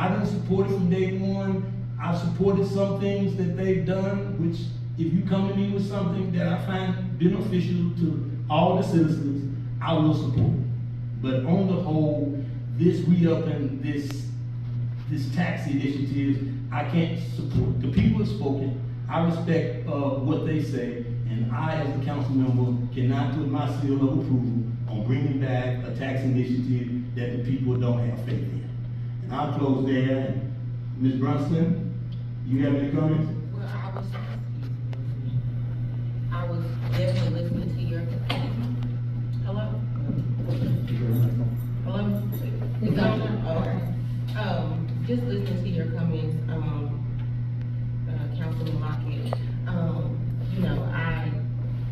I didn't support it from day one. I've supported some things that they've done, which if you come to me with something that I find beneficial to all the citizens, I will support it. But on the whole, this re-upping this tax initiative, I can't support. The people have spoken. I respect what they say, and I, as a council member, cannot put my seal of approval on bringing back a tax initiative that the people don't have faith in. And I'll close there. Ms. Brunson, you have any comments? Well, I was definitely listening to your, hello? Hello? Is that on? Okay. Just listening to your comments, Councilman Lockett, you know,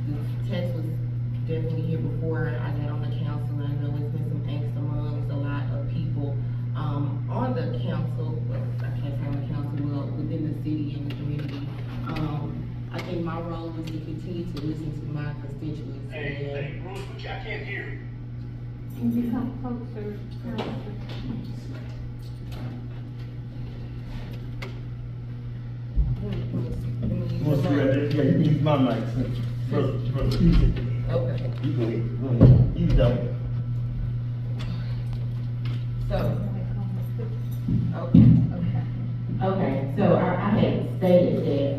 the text was definitely here before I got on the council, and I know it's been some angst amongst a lot of people, on the council, well, I can't say on the council, well, within the city and the community. I think my role is to continue to listen to my constituents. Hey, Bruce, but I can't hear you. Can you come closer? Yeah, you use my mic. Brother. Okay. You go ahead. You don't. So, okay, so I had stated that,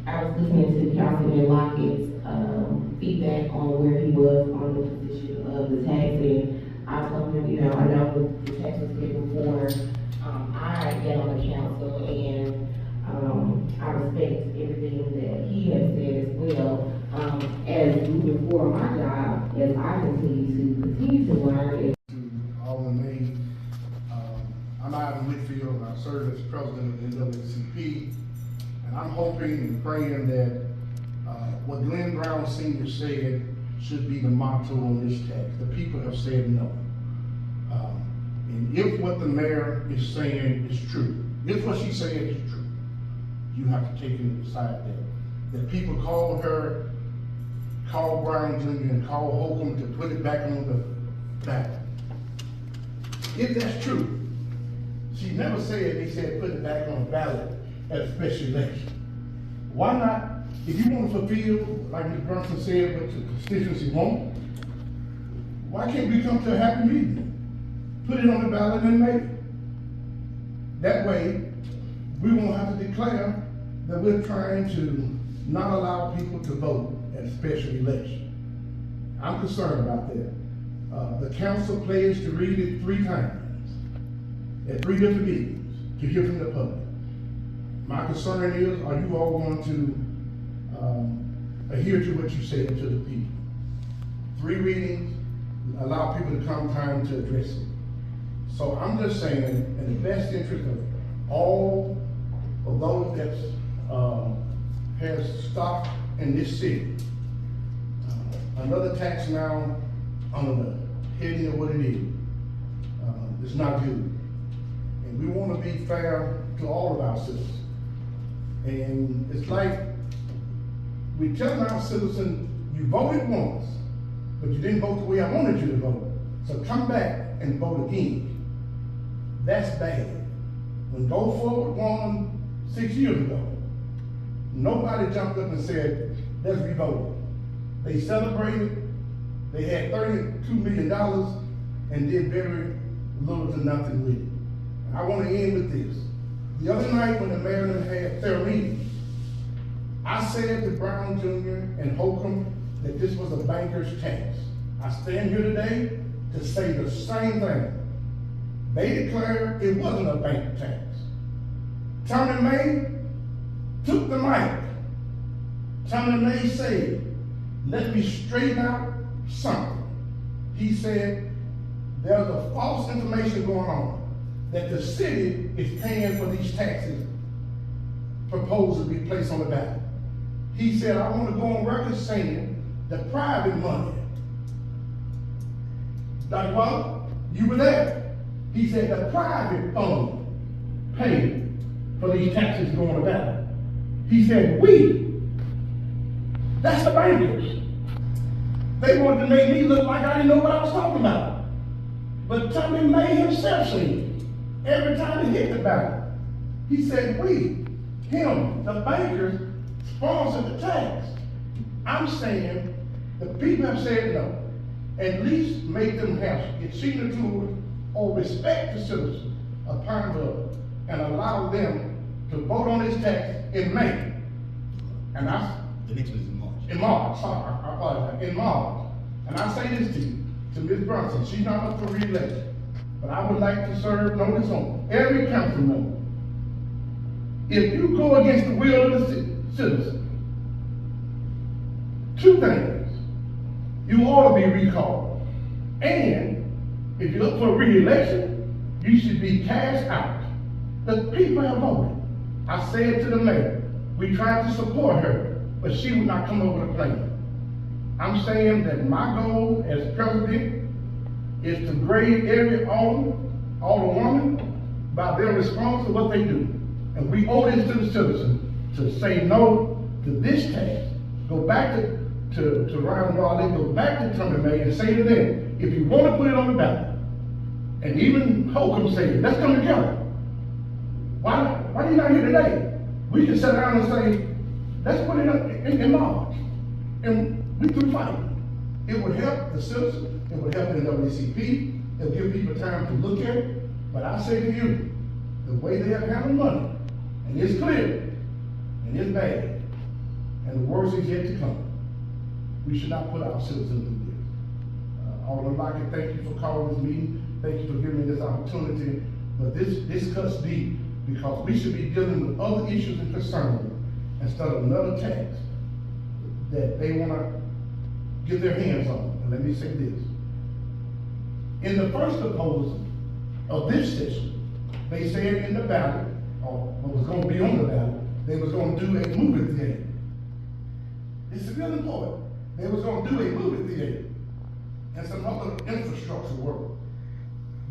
I was listening to Councilman Lockett's, feedback on where he was on the position of the tax, and I told him, you know, I know the tax was here before, I got on the council, and, I respect everything that he has said as well, as moving forward my job, as I continue to learn. Alderman May. I'm Ivan Whitfield, I serve as president of the NAACP, and I'm hoping and praying that what Glenn Brown Sr. said should be the motto on this tax. The people have said no. And if what the mayor is saying is true, if what she said is true, you have to take it and decide that people called her, called Brown Jr. and called Holcomb to put it back on the ballot. If that's true, she never said, they said put it back on the ballot at a special election. Why not, if you want to fulfill, like Ms. Brunson said, what the constituency want, why can't we come to a happy medium? Put it on the ballot and make it. That way, we won't have to declare that we're trying to not allow people to vote at a special election. I'm concerned about that. The council pledged to read it 3 times at 3 different meetings to hear from the public. My concern is, are you all going to adhere to what you said to the people? 3 readings, allow people to come time to address it. So I'm just saying, in the best interest of all of those that has stock in this city, another tax now on the heading of what it is not good. And we want to be fair to all of our citizens. And it's like we tell our citizens, you voted once, but you didn't vote the way I wanted you to vote. So come back and vote again. That's bad. When Go Forward won 6 years ago, nobody jumped up and said, let's revote. They celebrated, they had $32 million and did very little to nothing with it. I want to end with this. The other night when the mayor had their meeting, I said to Brown Jr. and Holcomb that this was a banker's tax. I stand here today to say the same thing. They declared it wasn't a bank tax. Tommy May took the mic. Tommy May said, let me straighten out something. He said, there's a false information going on that the city is paying for these taxes proposed to be placed on the ballot. He said, I want to go on record saying the private money. Dr. Waller, you were there. He said the private fund paid for these taxes going on the ballot. He said, that's the bankers. They wanted to make me look like I didn't know what I was talking about. But Tommy May himself said, every time he hit the ballot. He said, the bankers, sponsored the tax. I'm saying, the people have said no. At least make them have, get senior to or respect the citizens of Pine Bluff and allow them to vote on this tax in May. And The next one is in March. in March, sorry, I apologize, in March. And I say this to you, to Ms. Brunson, she's not up for re-election, but I would like to serve notice on every council member. If you go against the will of the citizen, two things. You ought to be recalled. And if you're up for re-election, you should be cast out. The people have voted. I said to the mayor, we tried to support her, but she would not come up with a plan. I'm saying that my goal as president is to grade every alderwoman by their response to what they do. And we owe this to the citizens to say no to this tax. Go back to Ryan Raleigh, go back to Truman May and say to them, if you want to put it on the ballot, and even Holcomb said, let's come together. Why are you not here today? We can sit down and say, let's put it in March. And we can fight. It would help the citizens, it would help the NAACP, it'll give people time to look at it. But I say to you, the way they have handled money, and it's clear, and it's bad, and the worst is yet to come. We should not put our citizens through this. Alderman Lockett, thank you for calling this meeting. Thank you for giving me this opportunity. But this cuts deep because we should be dealing with other issues and concerns instead of another tax that they want to get their hands on. And let me say this. In the first proposal of this session, they said in the ballot, or what was going to be on the ballot, they was going to do a movie theater. This is really important. They was going to do a movie theater and some other infrastructure work.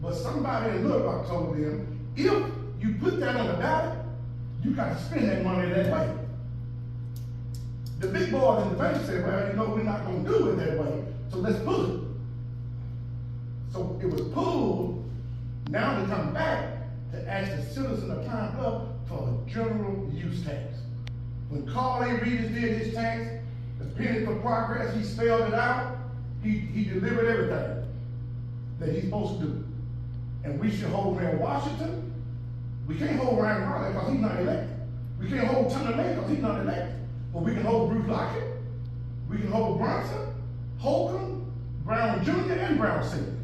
But somebody in Little Rock told them, if you put that on the ballot, you got to spend that money that way. The big boys in the bank said, well, we're not going to do it that way, so let's pull it. So it was pulled, now to come back to ask the citizens of Pine Bluff for a general use tax. When Carl A. Reedus did his tax, the penny for progress, he spelled it out, he delivered everything that he's supposed to do. And we should hold Mayor Washington. We can't hold Ryan Raleigh because he's not elected. We can't hold Turner May because he's not elected. But we can hold Bruce Lockett. We can hold Bronson, Holcomb, Brown Jr. and Brown Sr.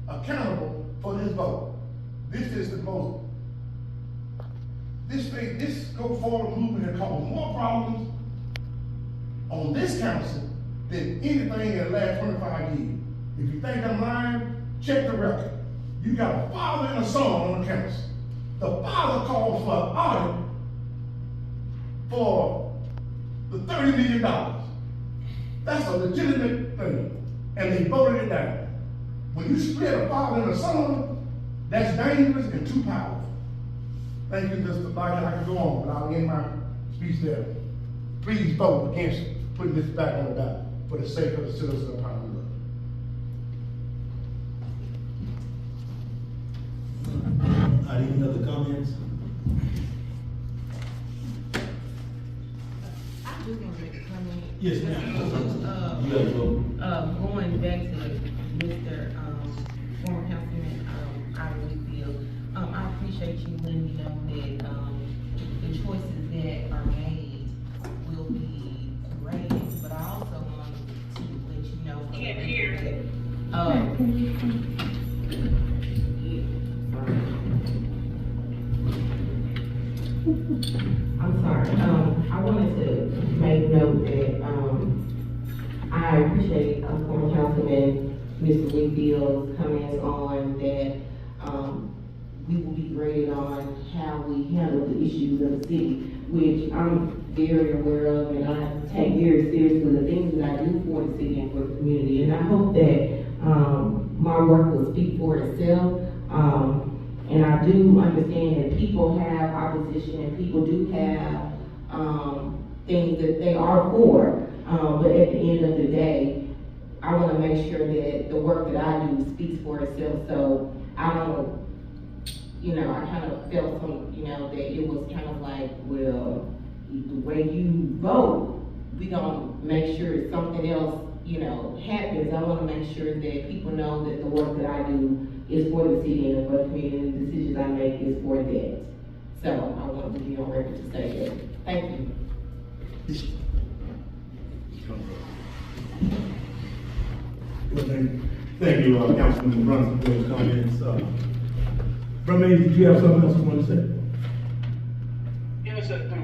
accountable for this vote. This is the most, this go forward movement has caused more problems on this council than anything in the last 25 years. If you think I'm lying, check the record. You got a father and a son on the council. The father called for an audit for the $30 million. That's a legitimate thing. And they voted it down. When you split a father and a son, that's dangerous and too powerful. Thank you, Mr. Lockett. I can go on, but I'll end my speech there. Please vote against putting this back on the ballot for the sake of the citizens of Pine Bluff. Are there any other comments? I do want to make a comment. Yes, ma'am. You have to vote. Going back to Mr. Former Councilman Whitfield, I appreciate you letting me know that the choices that are made will be graded, but I also want to let you know Can't hear. I'm sorry. I wanted to make note that I appreciate former Councilman Mr. Whitfield's comments on that we will be graded on how we handle the issues of the city, which I'm very aware of, and I take very seriously the things that I do for the city and for the community. And I hope that my work will speak for itself. And I do understand that people have opposition and people do have things that they are for. But at the end of the day, I want to make sure that the work that I do speaks for itself. So I don't you know, I kind of felt some, you know, that it was kind of like, well, the way you vote, we gonna make sure something else, you know, happens. I wanna make sure that people know that the work that I do is for the city and for the community, and the decisions I make is for that. So I want to be on record to say that. Thank you. Well, thank you, Councilman Brunson, for those comments. Brother Mays, did you have something else you want to say? Yes, I do.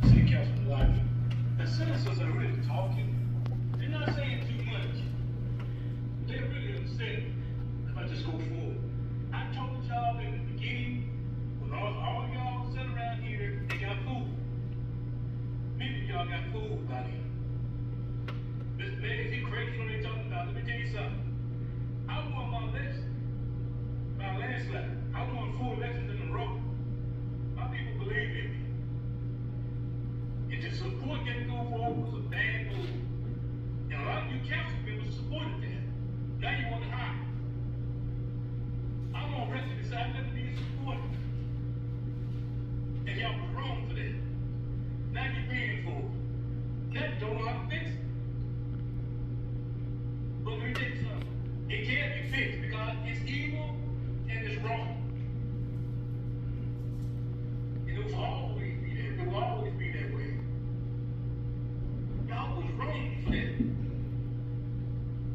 City Councilman Lodge. The citizens are really talking. They're not saying too much. They're really upset. If I just go forward. I told y'all in the beginning, when all y'all sit around here, they got food. Many of y'all got food about here. Mr. Mays, he crazy when they talking about. Let me tell you something. I won my election. My landslide. I won 4 elections in a row. My people believe in me. And to support getting go forward was a bad move. And a lot of you council members supported that. Now you want to hide. I'm on record to say I never needed support. And y'all were wrong for that. Now you're paying for it. Now you don't know how to fix it. But let me tell you something. It can't be fixed because it's evil and it's wrong. And it will always be there. It will always be that way. Y'all was wrong for that.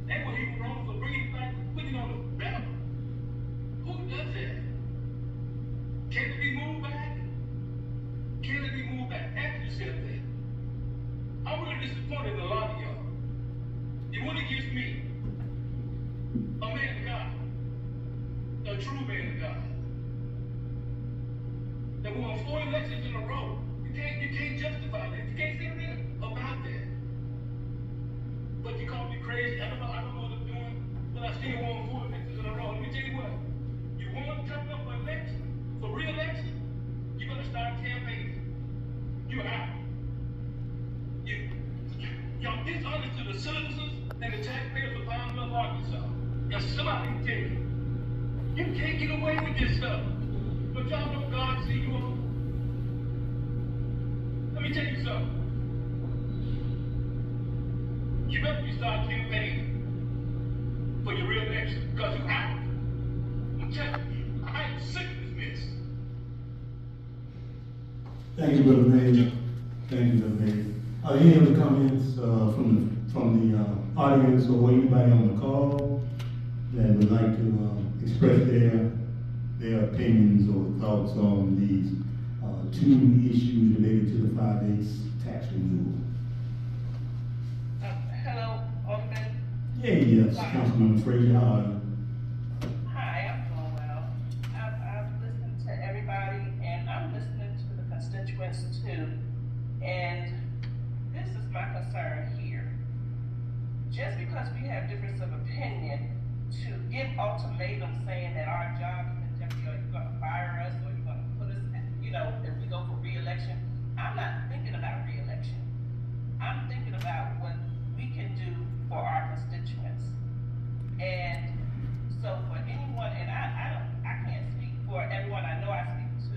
They were even wrong for bringing it back, putting it on the ballot. Who does that? Can it be moved back? Can it be moved back? Ask yourself that. I'm really disappointed in a lot of y'all. You went against me, a man of God, a true man of God, that won 4 elections in a row. You can't justify that. You can't say anything about that. But you call me crazy. I don't know what I'm doing, but I still won 4 elections in a row. Let me tell you what. You want to come up for election, for re-election, you better start campaigning. You're out. Y'all dishonest to the citizens and the taxpayers of Pine Bluff, Arkansas. And somebody can tell you, you can't get away with this stuff. But y'all know God see you all. Let me tell you something. You better start campaigning for your re-election because you're out. I'm telling you, I am sick of this mess. Thank you, Brother Mays. Thank you, Brother Mays. Any other comments from the audience or anybody on the call that would like to express their opinions or thoughts on these 2 issues related to the 5/8 tax renewal? Hello, Alderman. Yes, Councilman Frazier, how are you? Hi, I'm doing well. I've listened to everybody, and I'm listening to the constituents too. And this is my concern here. Just because we have difference of opinion, to give ultimatums saying that our job is in jeopardy, or you're gonna fire us, or you're gonna put us, you know, if we go for re-election, I'm not thinking about re-election. I'm thinking about what we can do for our constituents. And so for anyone, and I can't speak for everyone. I know I speak to,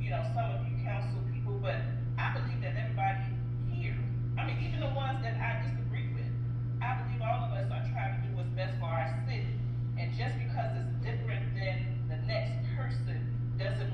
you know, some of you council people, but I believe that everybody here, I mean, even the ones that I disagree with, I believe all of us are trying to do what's best for our city. And just because it's different than the next person doesn't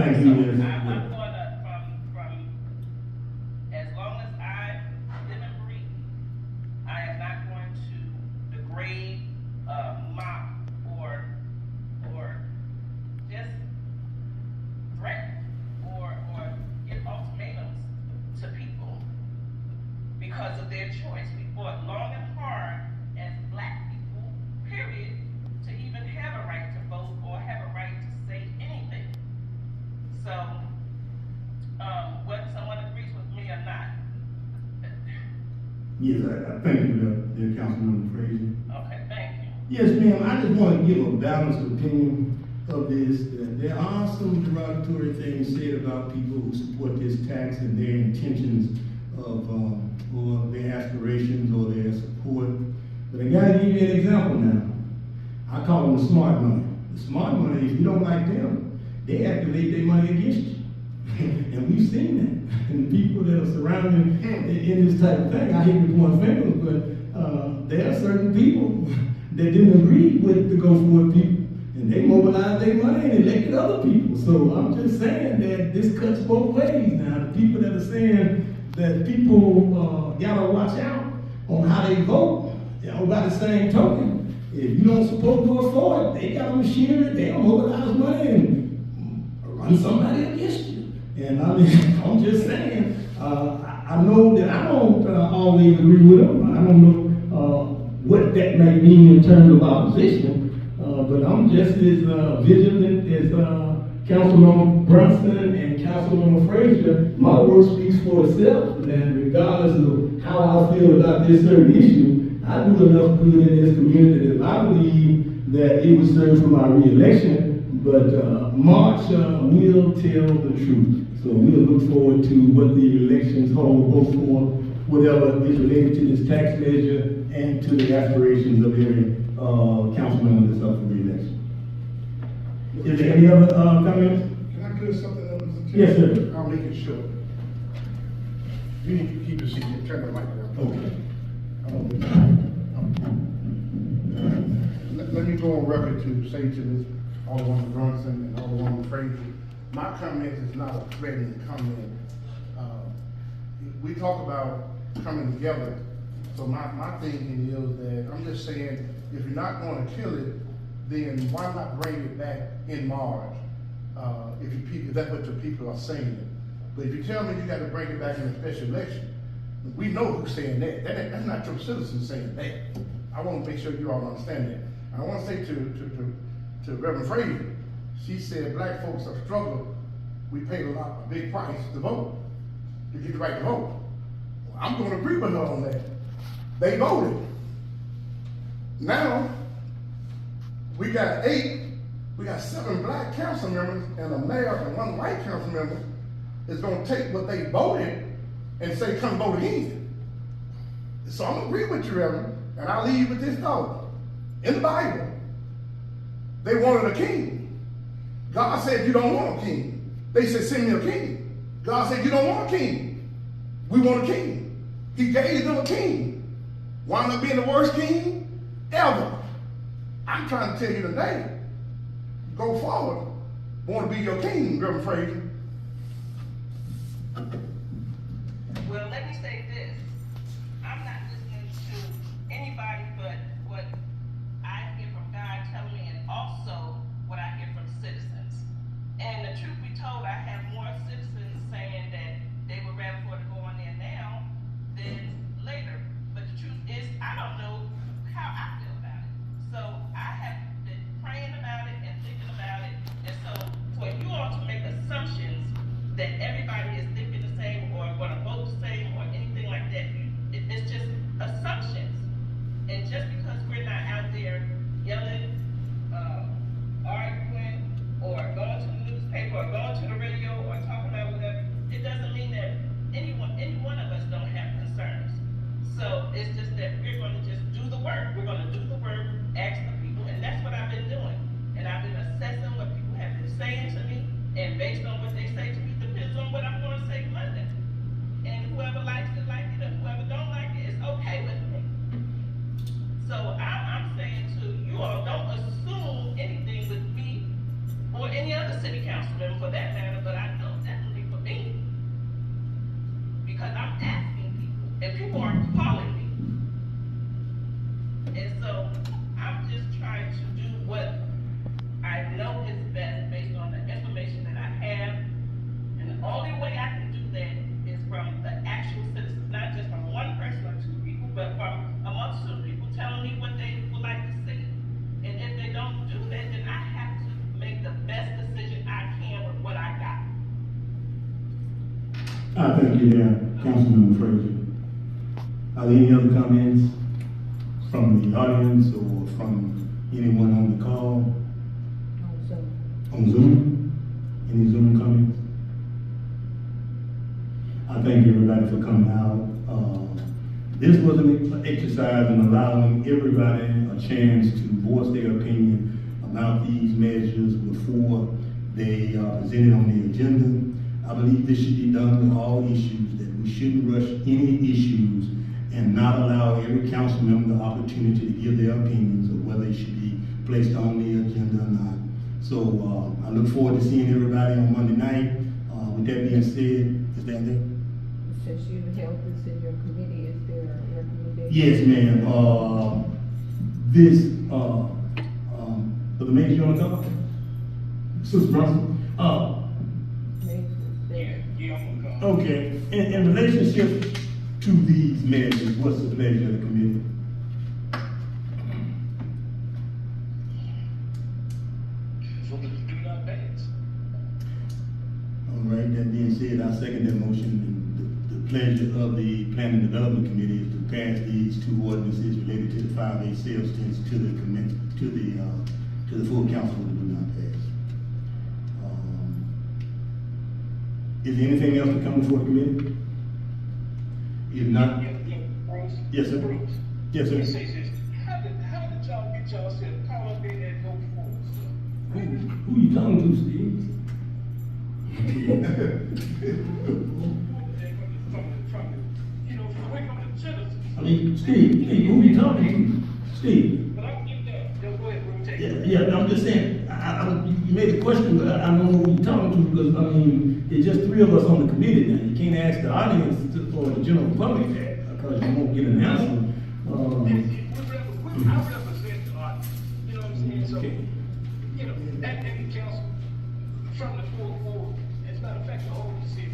Thank So you, I'm Minister. gonna, from, as long as I live and breathe, I am not going to degrade, mock, or just threaten, or give ultimatums to people because of their choice. We fought long and hard as black people, period, to even have a right to vote or have a right to say anything. So, whether someone agrees with me or not. Yes, I thank you, dear Councilmember Frazier. Okay, thank you. Yes, ma'am, I just want to give a balanced opinion of this. There are some derogatory things said about people who support this tax and their intentions of, or their aspirations or their support. But I gotta give you an example now. I call them the smart money. The smart money, if you don't like them, they activate their money against you. And we've seen that. And the people that are surrounding in this type of thing, I hate to point fingers, but there are certain people that didn't agree with the go forward people. And they mobilized their money and elected other people. So I'm just saying that this cuts both ways now. The people that are saying that people gotta watch out on how they vote, by the same token, if you don't support going forward, they got a machinery, they'll mobilize money and run somebody against you. And I mean, I'm just saying, I know that I don't always agree with them. I don't know what that may mean in terms of opposition. But I'm just as vigilant as Councilmember Brunson and Councilmember Frazier. My word speaks for itself, and regardless of how I feel about this certain issue, I do enough good in this community that I believe that it would serve for my re-election. But March will tell the truth. So we'll look forward to what the elections hold, both for whatever is related to this tax measure and to the aspirations of every council member that's up for re-election. Is there any other comments? Can I clear something up, Mr. Chairman? Yes, sir. I'll make it short. You need to keep your seat, turn the mic down. Okay. Let me go on record to say to this Alderwoman Brunson and Alderwoman Frazier, my comment is not a threatening comment. We talk about coming together, so my thinking is that I'm just saying, if you're not going to kill it, then why not bring it back in March? If that's what your people are saying. But if you tell me you got to bring it back in a special election, we know who's saying that. That's not your citizens saying that. I want to make sure you all understand that. I want to say to Reverend Frazier, she said black folks have struggled. We paid a big price to vote, to get the right to vote. Well, I'm going to agree with her on that. They voted. Now, we got 7 black council members and a mayor and 1 white council member is going to take what they voted and say, come vote again. So I'm going to agree with you, Reverend, and I'll leave you with this thought. In the Bible, they wanted a king. God said, you don't want a king. They said, send me a king. God said, you don't want a king. We want a king. He gave them a king. Wound up being the worst king ever. I'm trying to tell you today, go forward. Want to be your king, Reverend Frazier. Well, let me say this. I'm not listening to anybody but what I hear from God telling me, and also what I hear from citizens. And the truth be told, I have more citizens saying that they would rather for it to go on there now than later. But the truth is, I don't know how I feel about it. So I have been praying about it and thinking about it. And so for you all to make assumptions that everybody is thinking the same I thank you there, Councilmember Frazier. Are there any other comments from the audience or from anyone on the call? On Zoom? Any Zoom comments? I thank everybody for coming out. This was an exercise in allowing everybody a chance to voice their opinion about these measures before they are presented on the agenda. I believe this should be done with all issues, that we shouldn't rush any issues and not allow every council member the opportunity to give their opinions of whether it should be placed on the agenda or not. So I look forward to seeing everybody on Monday night. With that being said, is that it? Since you held this in your committee, is there a recommendation? Yes, ma'am. For the mayor, you wanna come? Sister Bronson? Yeah, I'm gonna come. Okay. In relationship to these measures, what's the pleasure of the committee? For the do not pass. All right, that being said, I second that motion. And the pleasure of the Planning and Development Committee is to pass these two ordinances related to the 5A sales tax to the full council with the do not pass. Is there anything else to come before the committee? If not, Bruce? yes, sir. Bruce? Yes, Let me sir. say this. How did y'all get yourself caught up in that go forward stuff? Who you talking to, Steve? From the citizens. I mean, Steve, who you talking to? Steve? But I'm getting that. Go ahead, Bruce. Take it. Yeah, I'm just saying, you made a question, but I don't know who you're talking to, because, I mean, it's just three of us on the committee now. You can't ask the audience or the general public that, because you won't get an answer. I represent the audience, you know what I'm saying? So, Okay. you know, and the council, from the full board, as a matter of fact, the whole city.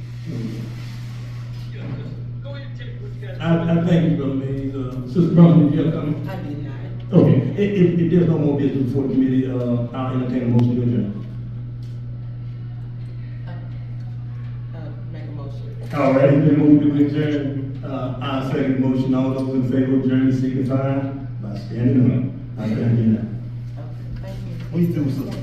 You know, just go ahead and tell me what you guys. I thank you, brother Mays. Sister Brown, did you have a comment? I did not. Okay, if there's no more business before the committee, I'll entertain a motion to adjourn. Make a motion. All right, it's been moved to adjourn. I second the motion. All those in favor of adjourn signify by standing up. I stand here. Okay, thank you. We do something.